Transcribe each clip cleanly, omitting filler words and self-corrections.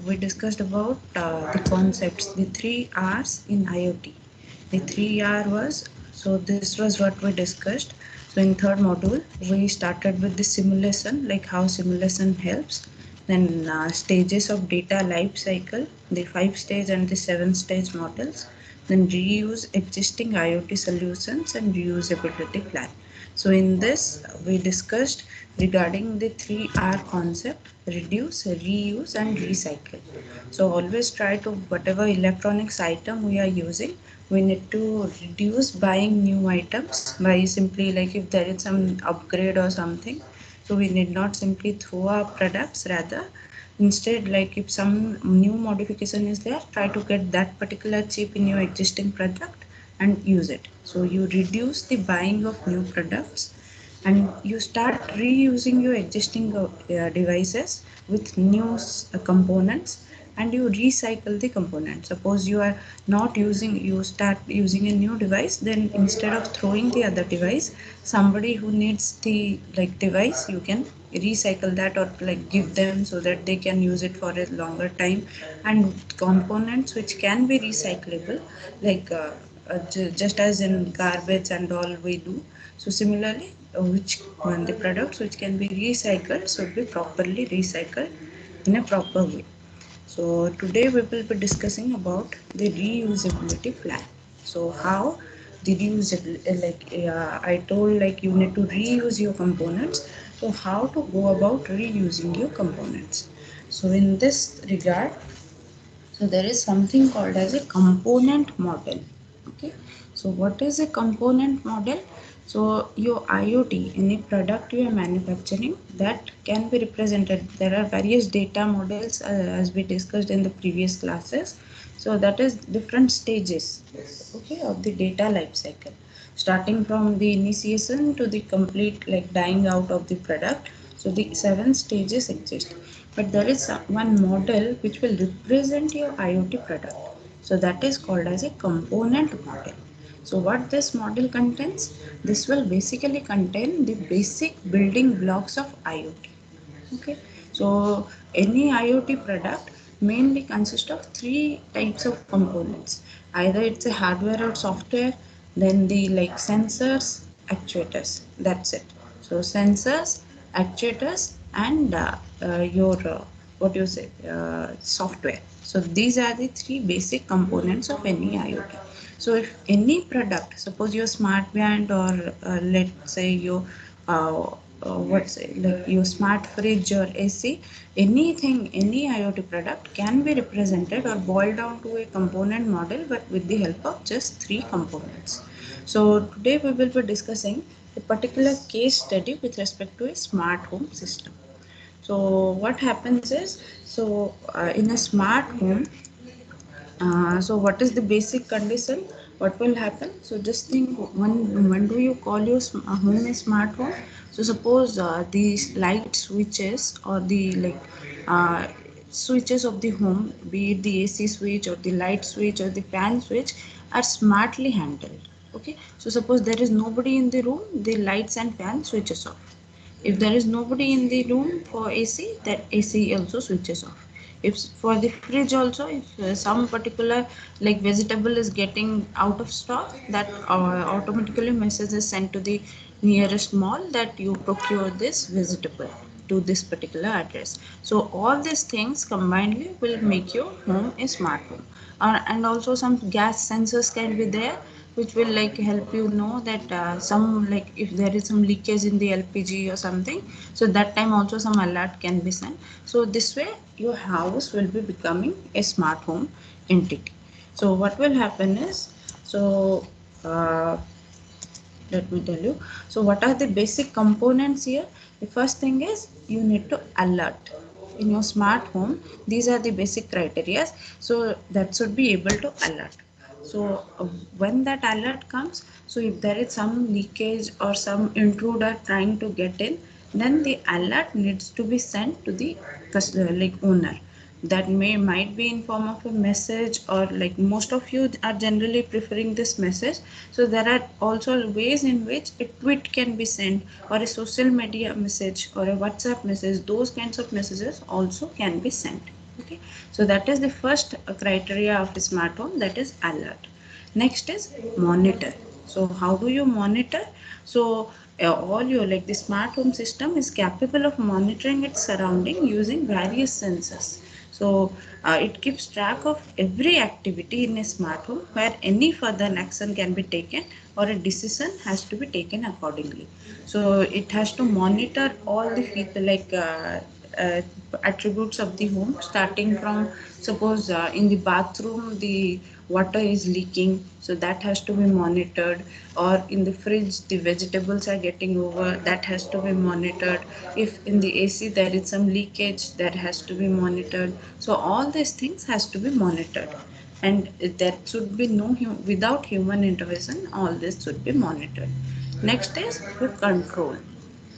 we discussed about the concepts, the three R's in IoT. The three R was, so this was what we discussed. So in third module, we started with the simulation, like how simulation helps. Then stages of data life cycle, the 5 stage and the 7 stage models. Then reuse existing IoT solutions and reusability plan. So in this, we discussed regarding the three R concept: reduce, reuse, and recycle. So always try to, whatever electronics item we are using, we need to reduce buying new items by simply, like if there is some upgrade or something, so we need not simply throw our products, rather instead, like if some new modification is there, try to get that particular chip in your existing product and use it. So you reduce the buying of new products and you start reusing your existing devices with new components, and you recycle the component. Suppose you are not using, you start using a new device, then instead of throwing the other device, somebody who needs the like device, you can recycle that or like give them so that they can use it for a longer time. And components which can be recyclable, like just as in garbage and all we do, so similarly which when the products which can be recycled should be properly recycled in a proper way. So today we will be discussing about the reusability plan. So how the reusability, like I told, like you need to reuse your components. So how to go about reusing your components? So in this regard, so there is something called as a component model. Okay. So what is a component model? So your IoT, any product you are manufacturing, that can be represented. There are various data models as we discussed in the previous classes. So that is different stages, okay, of the data life cycle, starting from the initiation to the complete like dying out of the product. So the 7 stages exist, but there is one model which will represent your IoT product. So that is called as a component model. So what this model contains? This will basically contain the basic building blocks of IoT. Okay. So any IoT product mainly consists of three types of components. Either it's a hardware or software, then the like sensors, actuators. That's it. So sensors, actuators, and your what you say software. So these are the three basic components of any IoT. So if any product, suppose your smart band or let's say your what's it, like your smart fridge or AC, anything, any IoT product can be represented or boiled down to a component model, but with the help of just three components. So today we will be discussing a particular case study with respect to a smart home system. So what happens is, so in a smart home, so what is the basic condition? What will happen? So just think, when do you call your home a smart home? So suppose these light switches or the like uh, switches of the home, be it the AC switch or the light switch or the fan switch, are smartly handled. Okay. So suppose there is nobody in the room, the lights and fan switches off. If there is nobody in the room for AC, that AC also switches off. If for the fridge also, if some particular like vegetable is getting out of stock, that automatically message is sent to the nearest mall that you procure this vegetable to this particular address. So all these things combinedly will make your home a smart home. And also some gas sensors can be there, which will like help you know that some, like if there is some leakage in the LPG or something, so that time also some alert can be sent. So this way your house will be becoming a smart home entity. So what will happen is, so uh, let me tell you. So what are the basic components here? The first thing is you need to alert in your smart home. These are the basic criteria, so that should be able to alert. So when that alert comes, so if there is some leakage or some intruder trying to get in, then the alert needs to be sent to the customer, like owner. That might be in form of a message, or like most of you are generally preferring this message. So there are also ways in which a tweet can be sent, or a social media message, or a WhatsApp message. Those kinds of messages also can be sent. Okay, so that is the first criteria of a smart home, that is alert. Next is monitor. So how do you monitor? So all your, like, the smart home system is capable of monitoring its surrounding using various sensors. So it keeps track of every activity in a smart home where any further action can be taken or a decision has to be taken accordingly. So it has to monitor all the feature, like uh, attributes of the home, starting from, suppose in the bathroom the water is leaking, so that has to be monitored, or in the fridge the vegetables are getting over, that has to be monitored. If in the AC there is some leakage, that has to be monitored. So all these things has to be monitored, and there should be no without human intervention, all this should be monitored. Next is your control.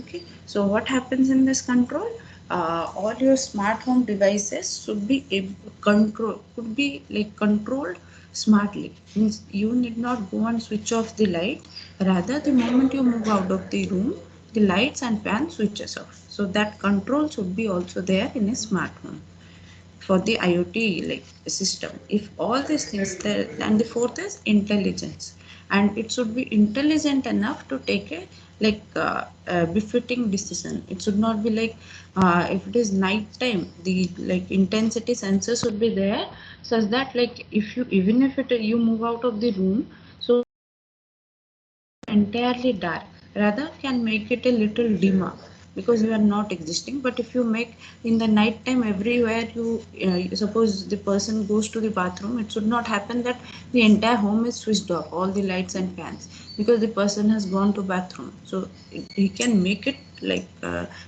Okay, so what happens in this control? All your smart home devices should be control, could be like controlled smartly. Means you need not go and switch off the light. Rather, the moment you move out of the room, the lights and fan switches off. So that control should be also there in a smart home for the IoT like system. If all these things there, and the fourth is intelligence, and it should be intelligent enough to take a befitting decision. It should not be like if it is night time, the like intensity sensor should be there, such that like if you, even if it you move out of the room, so entirely dark, rather can make it a little dimmer because you are not existing. But if you make in the night time, everywhere you suppose the person goes to the bathroom, it should not happen that the entire home is switched off, all the lights and fans, because the person has gone to bathroom. So he can make it like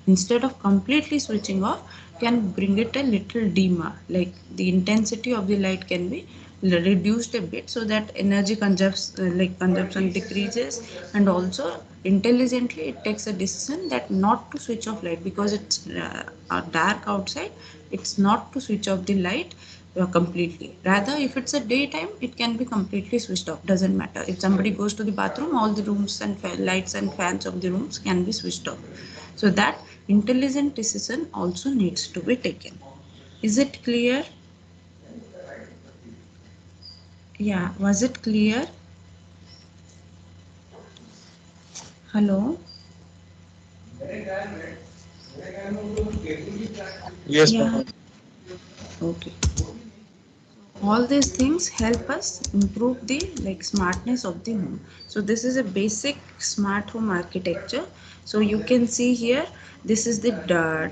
instead of completely switching off, can bring it a little dimmer, like the intensity of the light can be reduced a bit, so that energy consumption decreases. And also intelligently it takes a decision that not to switch off light, because it's dark outside, it's not to switch off the light completely. Rather, if it's a daytime, it can be completely switched off, doesn't matter. If somebody goes to the bathroom, all the rooms and lights and fans of the rooms can be switched off. So that intelligent decision also needs to be taken. Is it clear? Yeah, was it clear? Hello? Yes, Yeah, ma'am. okay. All these things help us improve the like smartness of the home. So this is a basic smart home architecture. So you can see here, this is the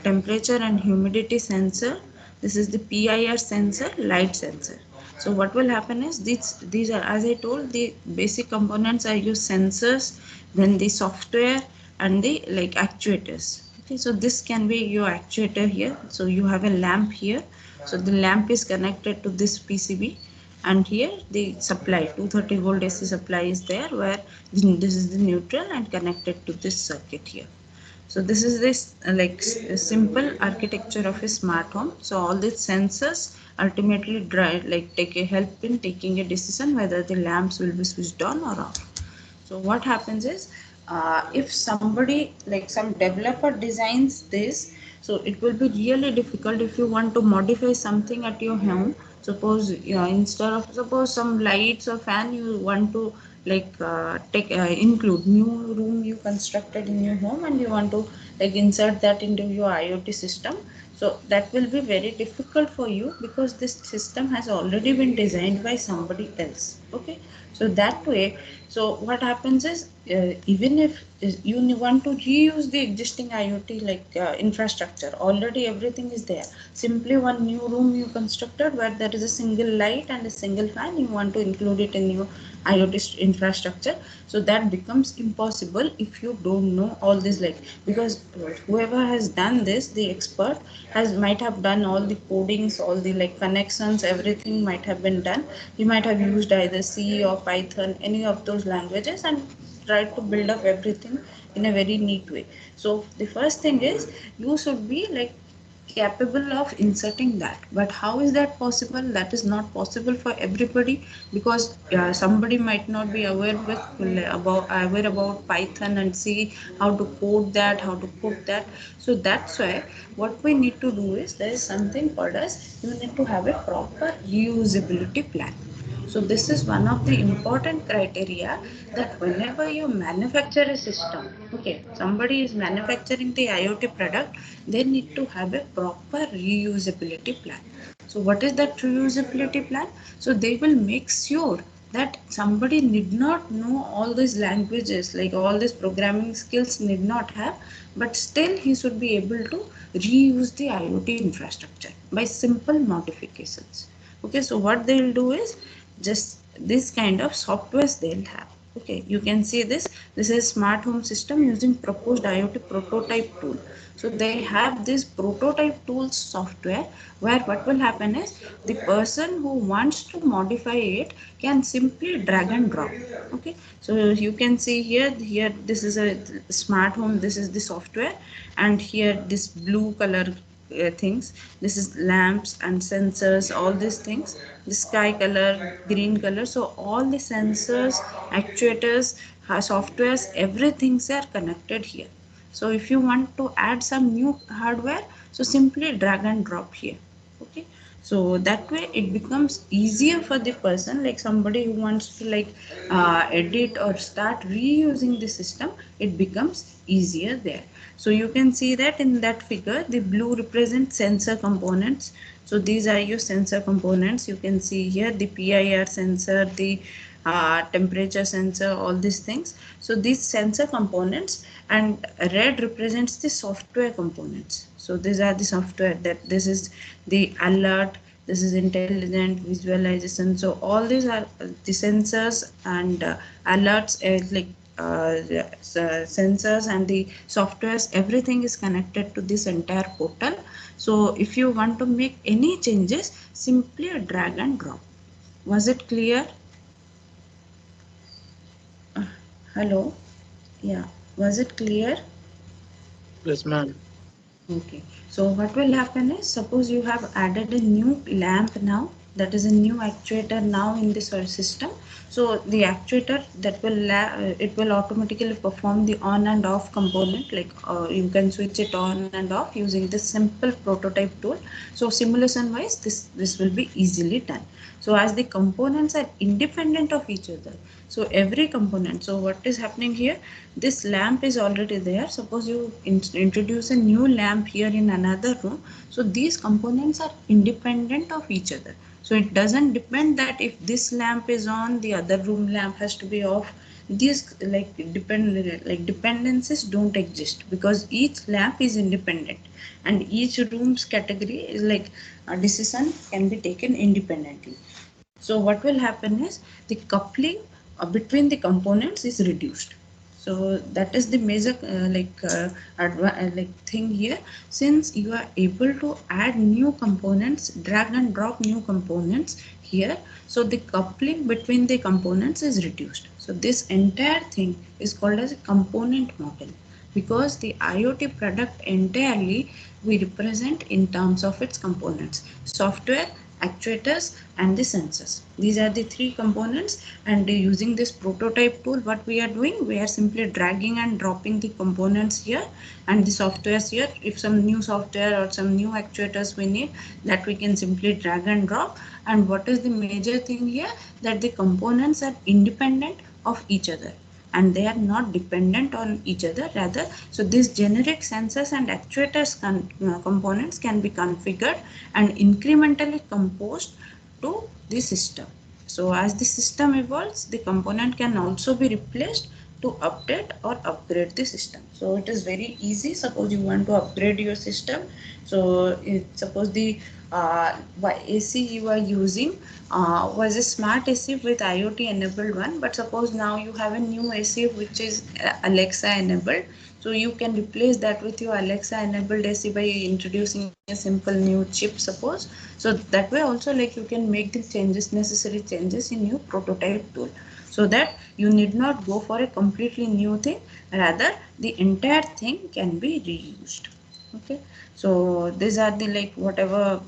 temperature and humidity sensor. This is the PIR sensor, light sensor. So what will happen is these are, as I told, the basic components are your sensors, then the software and the like actuators. Okay, so this can be your actuator here. So you have a lamp here. So the lamp is connected to this PCB, and here the supply 230 volt AC supply is there, where this is the neutral and connected to this circuit here. So this is this simple architecture of a smart home. So all these sensors ultimately drive, like take a help in taking a decision whether the lamps will be switched on or off. So what happens is, if somebody like some developer designs this, so it will be really difficult if you want to modify something at your home. Suppose instead of, suppose some lights or fan you want to take include new room you constructed in your home, and you want to like insert that into your IoT system. So that will be very difficult for you, because this system has already been designed by somebody else. Okay, so that way, so what happens is, even if you want to reuse the existing IoT infrastructure, already everything is there. Simply one new room you constructed where there is a single light and a single fan, you want to include it in your IoT infrastructure. So that becomes impossible if you don't know all this, like, because whoever has done this, the expert has might have done all the codings, all the like connections, everything might have been done. He might have used either C or Python, any of those languages, and tried to build up everything in a very neat way. So the first thing is, you should be like capable of inserting that. But how is that possible? That is not possible for everybody, because somebody might not be aware about Python and see how to code that, how to put that. So that's why what we need to do is, there is something called as, you need to have a proper reusability plan. So this is one of the important criteria, that whenever you manufacture a system, okay, somebody is manufacturing the IoT product, they need to have a proper reusability plan. So what is that reusability plan? So they will make sure that somebody need not know all these languages, like all these programming skills need not have, but still he should be able to reuse the IoT infrastructure by simple modifications. Okay, so what they'll do is, just this kind of softwares they'll have. Okay, you can see this is smart home system using proposed IoT prototype tool. So they have this prototype tools software, where what will happen is, the person who wants to modify it can simply drag and drop. Okay, so you can see here this is a smart home, this is the software, and here this blue color things, this is lamps and sensors, all these things, the sky color, green color, so all the sensors, actuators, softwares, everything are connected here. So if you want to add some new hardware, so simply drag and drop here. Okay, so that way it becomes easier for the person, like somebody who wants to like edit or start reusing the system, it becomes easier there. So you can see that in that figure, the blue represents sensor components. So these are your sensor components. You can see here the PIR sensor, the temperature sensor, all these things. So these sensor components, and red represents the software components. So these are the software, that this is the alert, this is intelligent visualization. So all these are the sensors and alerts, like sensors and the softwares, everything is connected to this entire portal. So if you want to make any changes, simply drag and drop. Was it clear? Uh, Hello? Yeah. Was it clear? Yes, ma'am. Okay. So what will happen is, suppose you have added a new lamp now, that is a new actuator now in this system. So the actuator that it will automatically perform the on and off component, like you can switch it on and off using this simple prototype tool. So simulation wise, this will be easily done. So as the components are independent of each other, so every component, so what is happening here, this lamp is already there. Suppose you introduce a new lamp here in another room, so these components are independent of each other. So it doesn't depend that if this lamp is on, the other room lamp has to be off. These like dependencies don't exist, because each lamp is independent, and each room's category is like a decision can be taken independently. So what will happen is, the coupling between the components is reduced. So that is the major like thing here. Since you are able to add new components, drag and drop new components here, so the coupling between the components is reduced. So this entire thing is called as a component model, because the IoT product entirely we represent in terms of its components: software, actuators, and the sensors. These are the three components, and using this prototype tool, what we are doing, we are simply dragging and dropping the components here and the softwares here. If some new software or some new actuators we need, that we can simply drag and drop. And what is the major thing here, that the components are independent of each other, and they are not dependent on each other, rather. So these generic sensors and actuators components can be configured and incrementally composed to the system. So as the system evolves, the component can also be replaced to update or upgrade the system. So it is very easy. Suppose you want to upgrade your system, so suppose the AC you are using was a smart AC with IoT enabled one, but suppose now you have a new AC which is Alexa enabled. So you can replace that with your Alexa enabled AC by introducing a simple new chip, suppose. So that way also, like, you can make the changes, necessary changes in your prototype tool, so that you need not go for a completely new thing, rather the entire thing can be reused. Okay, so these are the like whatever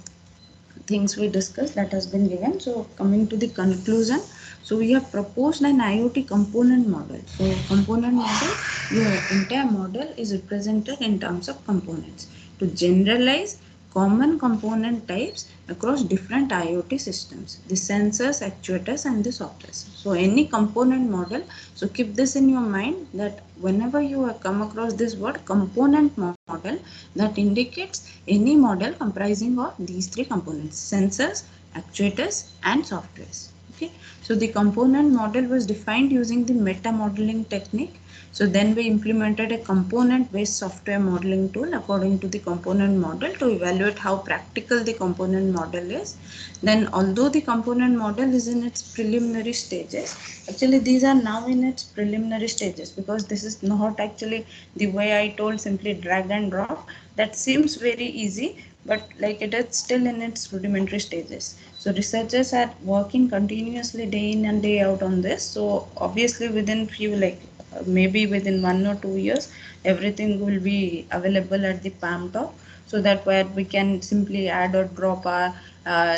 things we discussed that has been given. So coming to the conclusion, so we have proposed an IoT component model. So component model, your entire model is represented in terms of components to generalize common component types across different IoT systems, the sensors, actuators, and the softwares. So any component model, so keep this in your mind that whenever you come across this word component model, that indicates any model comprising of these three components: sensors, actuators, and softwares. Okay, so the component model was defined using the meta modeling technique. So then we implemented a component based software modeling tool according to the component model to evaluate how practical the component model is. Then although the component model is in its preliminary stages, actually these are now in its preliminary stages, because this is not actually the way I told, simply drag and drop. That seems very easy, but like it is still in its rudimentary stages. So researchers are working continuously day in and day out on this. So obviously within few like maybe within 1 or 2 years, everything will be available at the palm top, so that where we can simply add or drop our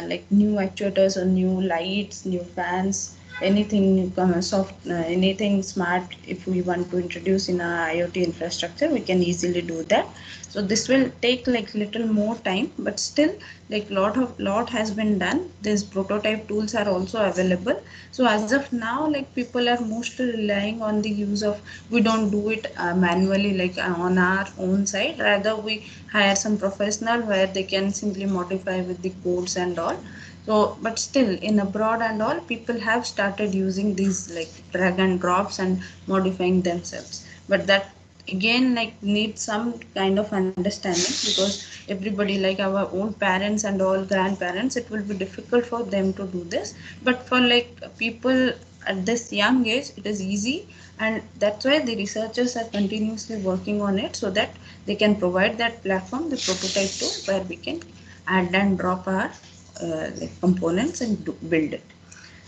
like new actuators or new lights, new fans, anything new soft, anything smart. If we want to introduce in our IoT infrastructure, we can easily do that. So this will take like little more time, but still like lot has been done. These prototype tools are also available. So as of now, like people are mostly relying on the use of, we don't do it manually like on our own side, rather we hire some professional where they can simply modify with the codes and all. So but still in abroad and all, people have started using these like drag and drops and modifying themselves, but that again like needs some kind of understanding, because everybody like our own parents and all grandparents, it will be difficult for them to do this. But for like people at this young age, it is easy, and that's why the researchers are continuously working on it, so that they can provide that platform, the prototype tool, where we can add and drop our like components and build it.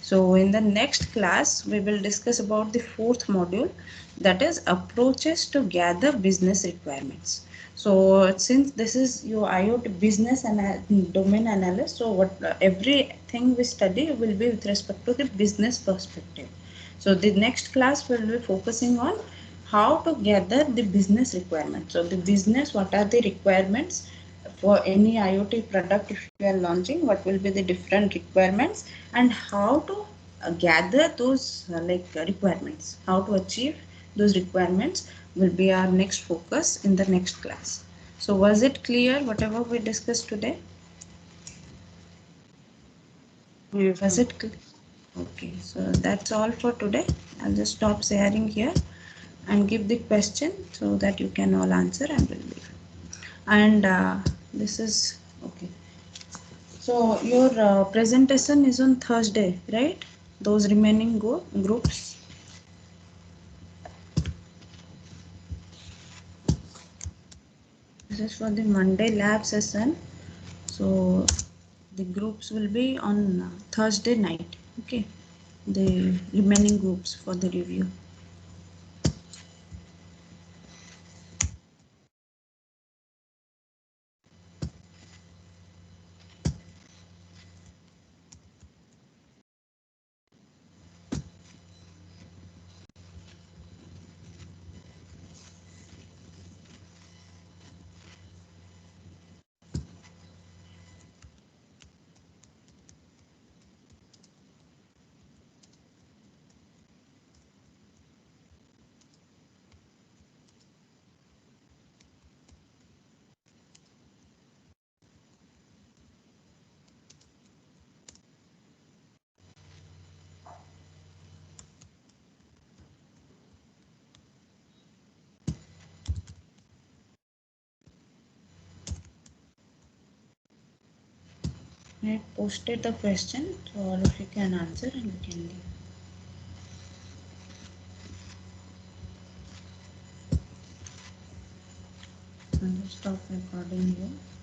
So in the next class, we will discuss about the fourth module, that is approaches to gather business requirements. So since this is your IoT business and domain analyst, so what everything we study will be with respect to the business perspective. So the next class will be focusing on how to gather the business requirements. So the business, what are the requirements for any IoT product if you are launching, what will be the different requirements, and how to gather those requirements, how to achieve those requirements will be our next focus in the next class. So was it clear whatever we discussed today? Yes, Was ma'am. it clear? Okay, so that's all for today. I'll just stop sharing here and give the question so that you can all answer and will leave. And this is okay. So your presentation is on Thursday, right? Those remaining groups. This is for the Monday lab session. So the groups will be on Thursday night. Okay. The remaining groups for the review. I posted the question, so all of you can answer and we can leave. I'll stop recording here.